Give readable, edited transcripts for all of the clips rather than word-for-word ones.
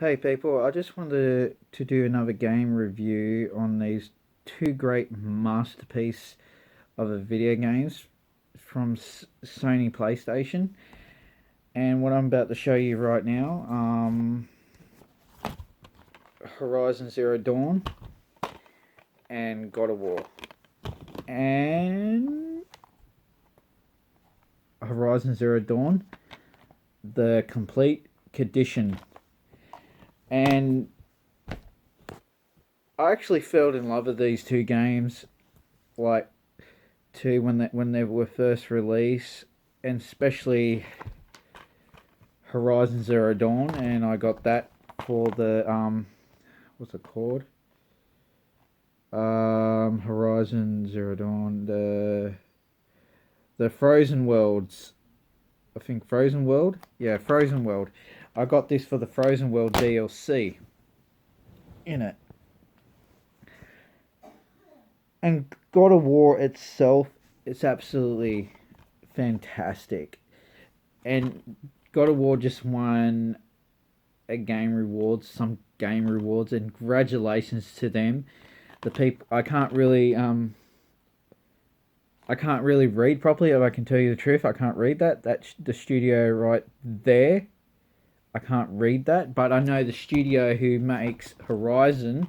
Hey people, I just wanted to do another game review on these two great masterpiece of a video games from Sony PlayStation. And what I'm about to show you right now, Horizon Zero Dawn and God of War. And Horizon Zero Dawn, the complete condition. And I actually fell in love with these two games like when they were first released, and especially Horizon Zero Dawn, and I got that for the what's it called? Horizon Zero Dawn, the Frozen Worlds. I think Frozen World. Yeah, Frozen World. I got this for the Frozen World DLC in it. And God of War itself, it's absolutely fantastic. And God of War just won some game rewards, and congratulations to them. The people, I can't really read properly. If I can tell you the truth, I can't read that. That's the studio right there. I can't read that, but I know the studio who makes Horizon,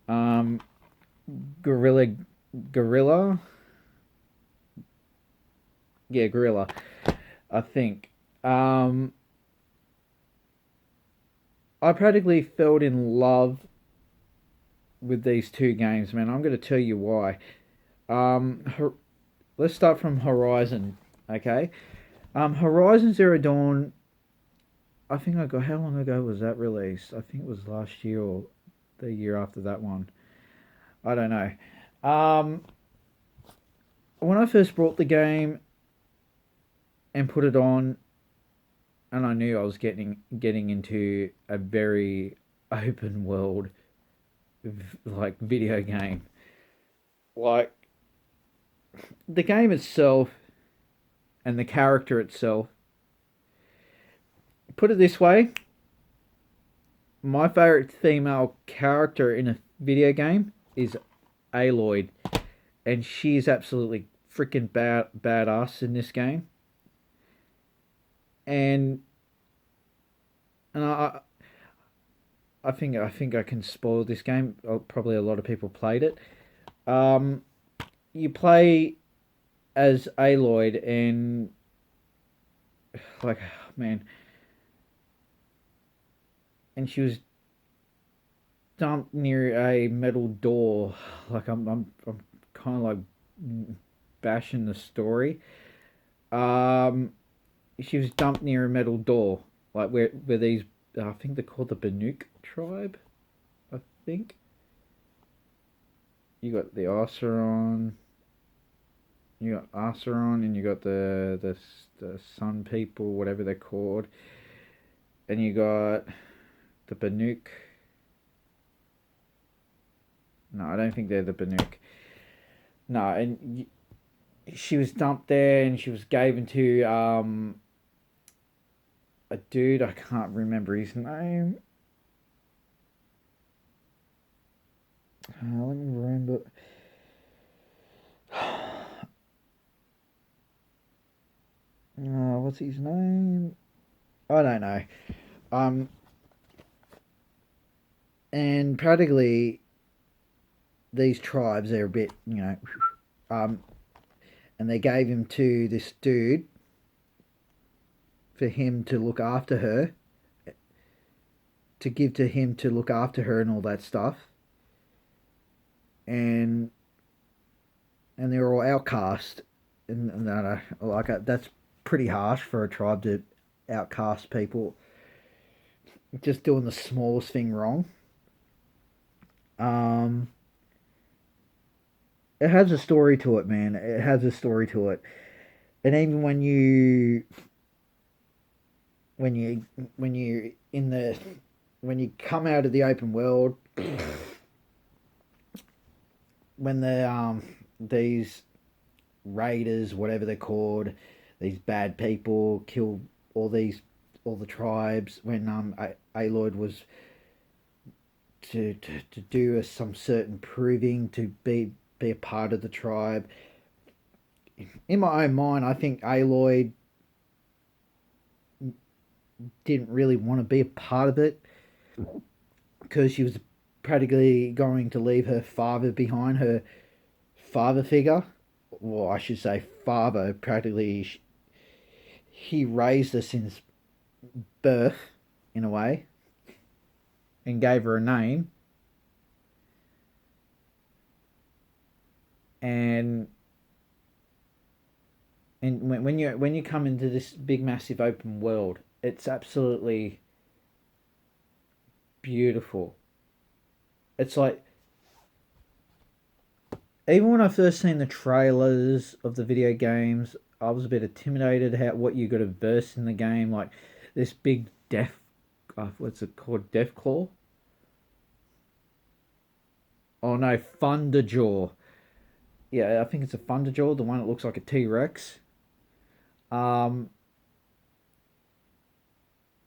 um, Gorilla, Gorilla, yeah, Gorilla. I think. I practically fell in love with these two games, man. I'm going to tell you why. Um, let's start from Horizon, okay? Horizon Zero Dawn. I think I got. How long ago was that released? I think it was last year or the year after that one. I don't know. Um, when I first brought the game and put it on, and I knew I was getting into a very open world like video game. Like the game itself and the character itself. Put it this way, my favorite female character in a video game is Aloy, and she is absolutely freaking badass in this game. And and I think I can spoil this game. Probably a lot of people played it. Um, you play as Aloy, and like man, and she was dumped near a metal door. Like I'm kind of like bashing the story. Um, she was dumped near a metal door, like where these I think they're called the Banuk tribe. I think you got the Oseron, you got Oseron, and you got the Sun people, whatever they're called, and you got the Banuk. No, I don't think they're the Banuk. No, and she was dumped there, and she was given to a dude. I can't remember his name. Let me remember. What's his name? I don't know. Um, and practically these tribes, they're a bit, um, and they gave him to this dude for him to look after her, to give to him to look after her and all that stuff, and they're all outcast, and like that's pretty harsh for a tribe to outcast people just doing the smallest thing wrong. Um, it has a story to it, man. It has a story to it, and even when you when you in the when you come out of the open world, when these raiders, whatever they're called, these bad people kill all these all the tribes when Aloy was to do some certain proving to be a part of the tribe. In my own mind, I think Aloy didn't really want to be a part of it because she was practically going to leave her father behind, her father figure. Well, I should say father. Practically, he raised her since birth, in a way, and gave her a name. And when you come into this big massive open world, it's absolutely beautiful. It's like, even when I first seen the trailers of the video games, I was a bit intimidated how what you got to verse in the game, like this big death, what's it called, Death Claw? Oh no, Thunderjaw. Yeah, I think it's a Thunderjaw, the one that looks like a T Rex. Um,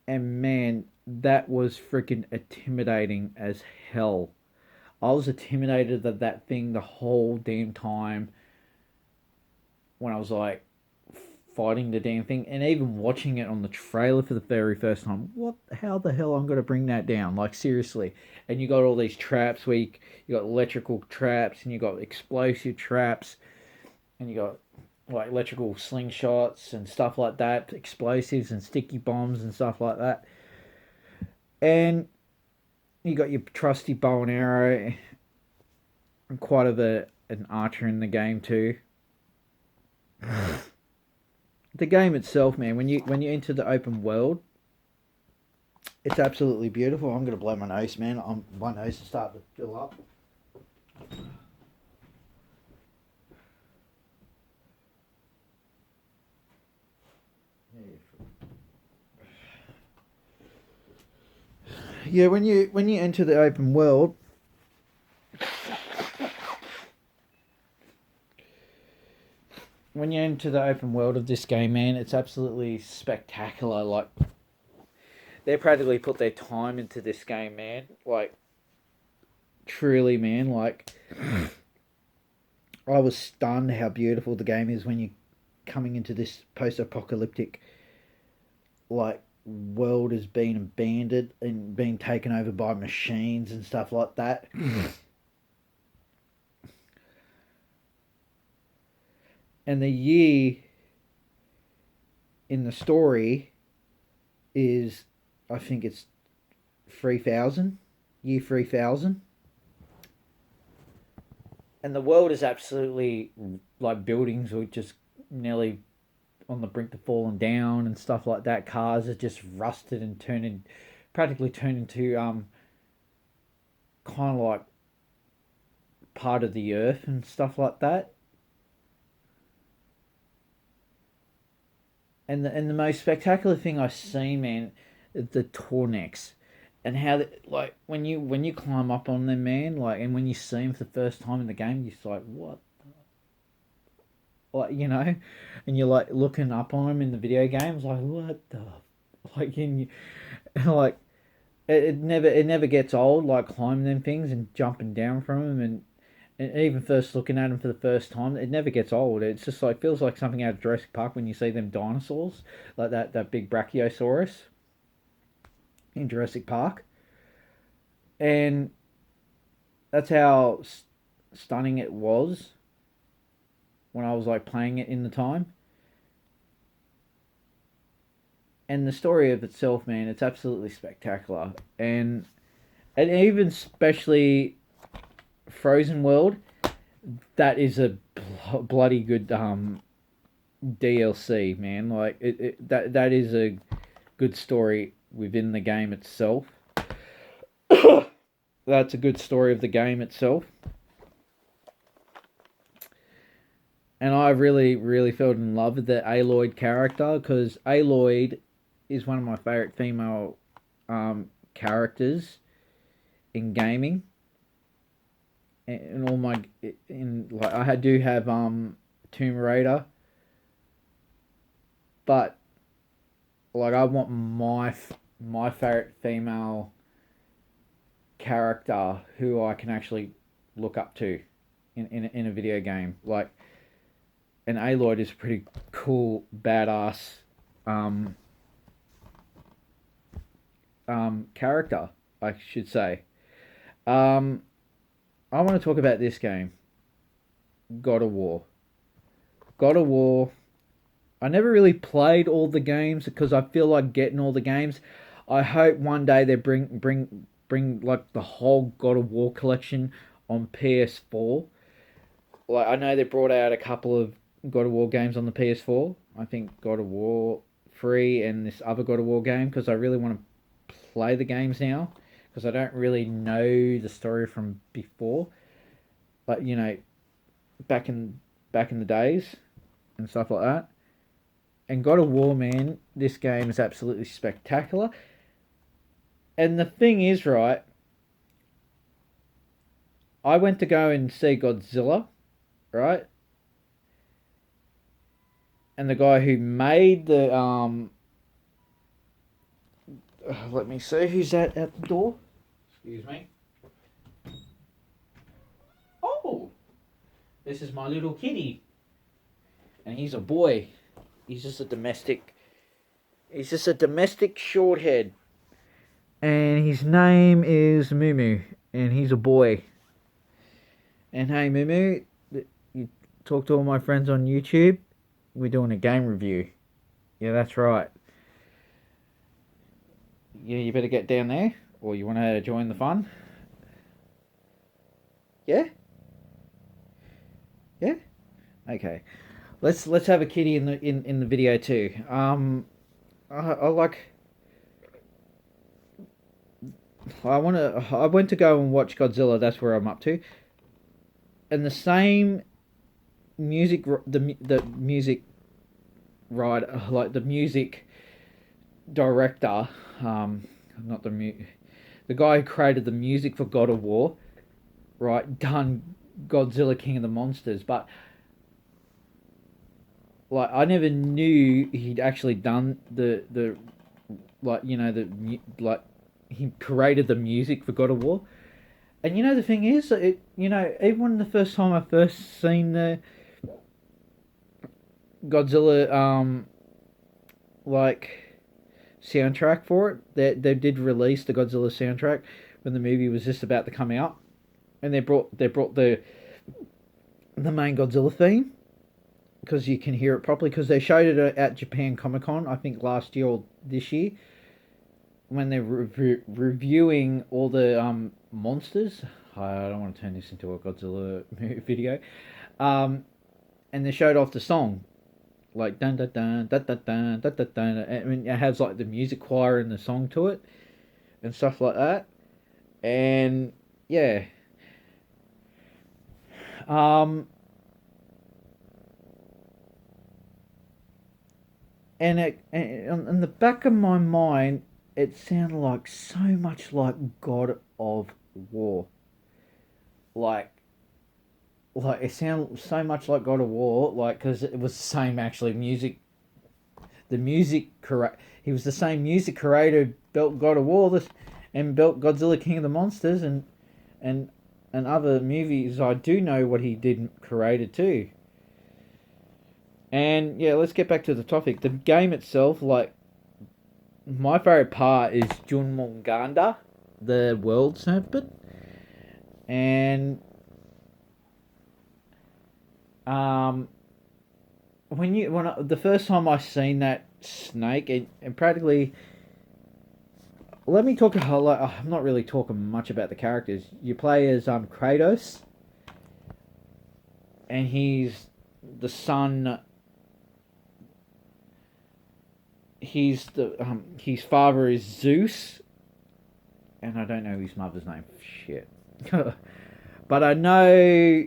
and man, that was freaking intimidating as hell. I was intimidated of that thing the whole damn time when I was like fighting the damn thing, and even watching it on the trailer for the very first time. What? How the hell I'm gonna bring that down? Like seriously. And you got all these traps where you got electrical traps and you got explosive traps and you got like electrical slingshots and stuff like that, explosives and sticky bombs and stuff like that. And you got your trusty bow and arrow, and quite an archer in the game too. The game itself, man, when you enter the open world, it's absolutely beautiful. I'm gonna blow my nose, man. My nose is starting to fill up. Yeah, when you enter the open world, when you enter the open world of this game, man, it's absolutely spectacular. Like they practically put their time into this game, man. Like truly, man. Like I was stunned how beautiful the game is when you coming into this post-apocalyptic like world has been abandoned and being taken over by machines and stuff like that. And the year in the story is, I think it's 3000, year 3000. And the world is absolutely like buildings are just nearly on the brink of falling down and stuff like that. Cars are just rusted and practically turned into kind of like part of the earth and stuff like that. And the most spectacular thing I've seen, man, is the Tornex, and how like when you climb up on them, man, like, and when you see them for the first time in the game, you're just like, what, like, and you're like looking up on them in the video games, like, what the, like, like it never gets old, like climbing them things and jumping down from them, and even first looking at them for the first time, it never gets old. It's just like feels like something out of Jurassic Park when you see them dinosaurs, like that big Brachiosaurus in Jurassic Park, and that's how stunning it was when I was like playing it in the time. And the story of itself, man, it's absolutely spectacular, and even especially Frozen World, that is a bloody good DLC, man. Like that is a good story within the game itself. That's a good story of the game itself. And I really, really fell in love with the Aloy character because Aloy is one of my favorite female characters in gaming. And all my in like do have Tomb Raider, but like I want my favorite female character who I can actually look up to in a video game. Like, and Aloy is a pretty cool, badass um, character, I should say. Um, I want to talk about this game, God of War. God of War. I never really played all the games because I feel like getting all the games. I hope one day they bring like the whole God of War collection on PS4. Like I know they brought out a couple of God of War games on the PS4. I think God of War 3 and this other God of War game because I really want to play the games now because I don't really know the story from before. But you know, back in back in the days and stuff like that. And God of War, man, this game is absolutely spectacular. And the thing is, right, I went to go and see Godzilla, right? And the guy who made the let me see who's that at the door. Excuse me. Oh, this is my little kitty, and he's a boy. He's just a domestic. He's just a domestic shorthead, and his name is Mumu, and he's a boy. And hey, Mumu, you talk to all my friends on YouTube. We're doing a game review. Yeah, that's right. Yeah, you better get down there, or you want to join the fun. Yeah, yeah. Okay, let's have a kitty in the video too. I like. I went to go and watch Godzilla. That's where I'm up to. And the same music, the music writer, like the music director, not the guy who created the music for God of War, right? Done Godzilla King of the Monsters, but like I never knew he'd actually done the like you know the like he created the music for God of War. And you know the thing is, it you know even the first time I first seen the Godzilla like soundtrack for it, they did release the Godzilla soundtrack when the movie was just about to come out, and they brought the main Godzilla theme because you can hear it properly because they showed it at Japan Comic Con I think last year or this year when they're reviewing all the monsters. I don't want to turn this into a Godzilla video. Um, and they showed off the song like dun dun dun dun dun dun dun dun dun. I mean, it has like the music choir and the song to it and stuff like that. And yeah, um, and in the back of my mind, it sounded like so much like God of War, like it sounded so much like God of War, like because it was the same actually music. The music correct. He was the same music creator built God of War this, and built Godzilla King of the Monsters and and other movies. I do know what he did created too. And yeah, let's get back to the topic. The game itself, like my favorite part is Junmonganda, the world serpent, and um, the first time I seen that snake and practically let me talk. I'm not really talking much about the characters. You play as Kratos, and he's the son. He's the his father is Zeus, and I don't know his mother's name. Shit, but I know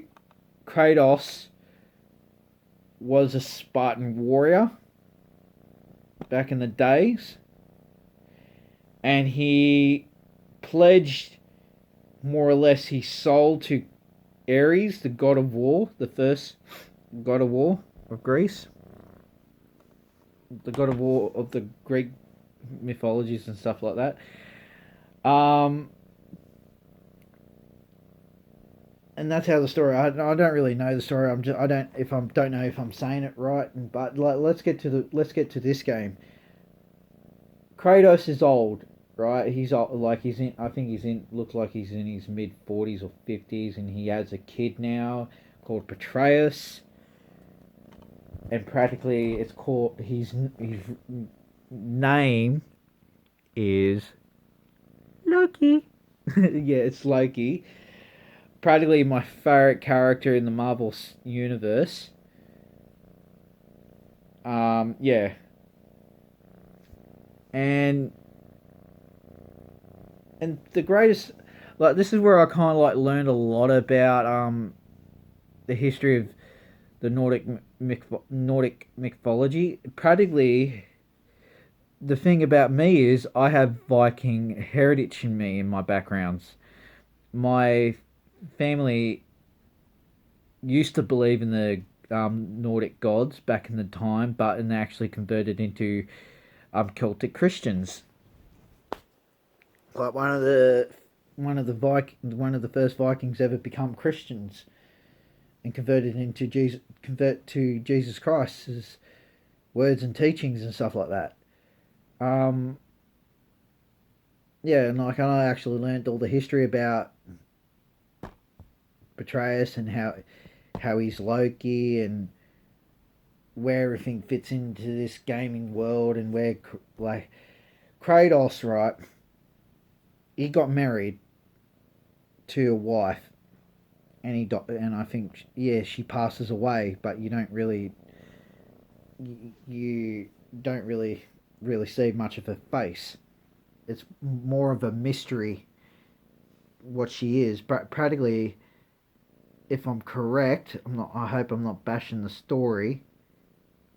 Kratos was a Spartan warrior back in the days, and he pledged more or less his soul to Ares, the god of war, the first god of war of Greece. the God of War of the Greek mythologies and stuff like that. Um, and that's how the story. I don't really know the story. Don't know if I'm saying it right. But like, let's get to this game. Kratos is old, right? He's old, like he's in. I think he's in. Looks like he's in his mid 40s or 50s, and he has a kid now called Atreus. And practically, it's called his name is Loki. Yeah, it's Loki. Practically my favorite character in the Marvel universe. Yeah, and the greatest, like this is where I kind of like learned a lot about the history of the Nordic mythology. Practically, the thing about me is I have Viking heritage in me in my backgrounds. My family used to believe in the Nordic gods back in the time, but and they actually converted into Celtic Christians. Like one of the first Vikings ever become Christians and convert to Jesus Christ's words and teachings and stuff like that. Um, yeah, and like I actually learned all the history about Atreus and how he's Loki and where everything fits into this gaming world and where like Kratos, right? He got married to a wife, and and I think yeah she passes away, but you don't really see much of her face. It's more of a mystery what she is. But practically, if I'm correct, I'm not. I hope I'm not bashing the story.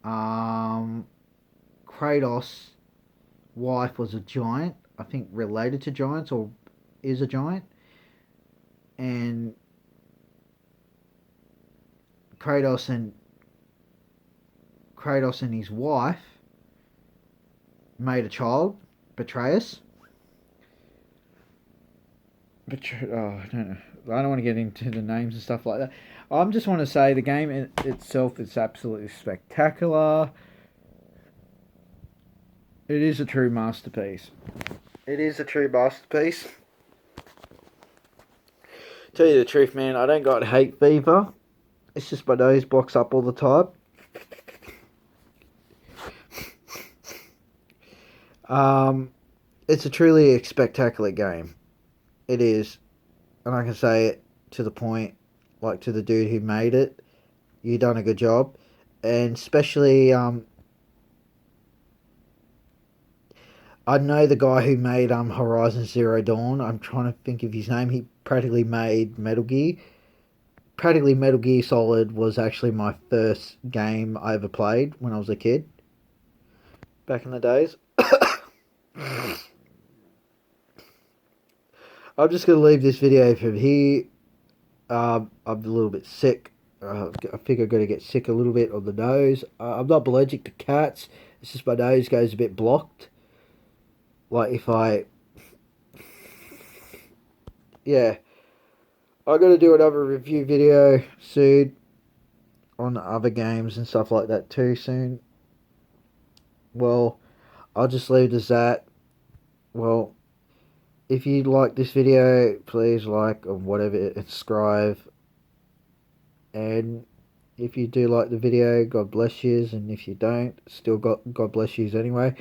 Um, Kratos' wife was a giant. I think related to giants or is a giant, and Kratos and Kratos and his wife made a child, Atreus. I don't know. I don't want to get into the names and stuff like that. I just want to say the game itself is absolutely spectacular. It is a true masterpiece. It is a true masterpiece. Tell you the truth, man, I don't got hate fever. It's just my nose blocks up all the time. Um, it's a truly spectacular game. It is, and I can say it to the point, like to the dude who made it. You done a good job, and especially I know the guy who made Horizon Zero Dawn. I'm trying to think of his name. He practically made Metal Gear. Practically Metal Gear Solid was actually my first game I ever played when I was a kid. Back in the days. I'm just gonna leave this video from here. I'm a little bit sick. I think I'm gonna get sick a little bit on the nose. I'm not allergic to cats. It's just my nose goes a bit blocked. Like if yeah, I gotta do another review video soon on other games and stuff like that too soon. Well, I'll just leave it as that. Well, if you like this video, please like or whatever, subscribe. And if you do like the video, God bless yous. And if you don't, still God bless yous anyway.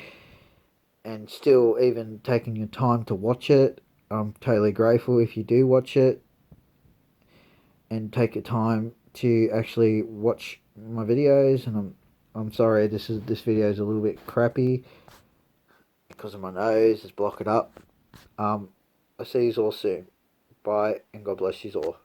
And still even taking your time to watch it, I'm totally grateful if you do watch it. And take your time to actually watch my videos. And I'm sorry this video is a little bit crappy because of my nose. It's blocking up. I'll see you all soon. Bye and God bless you all.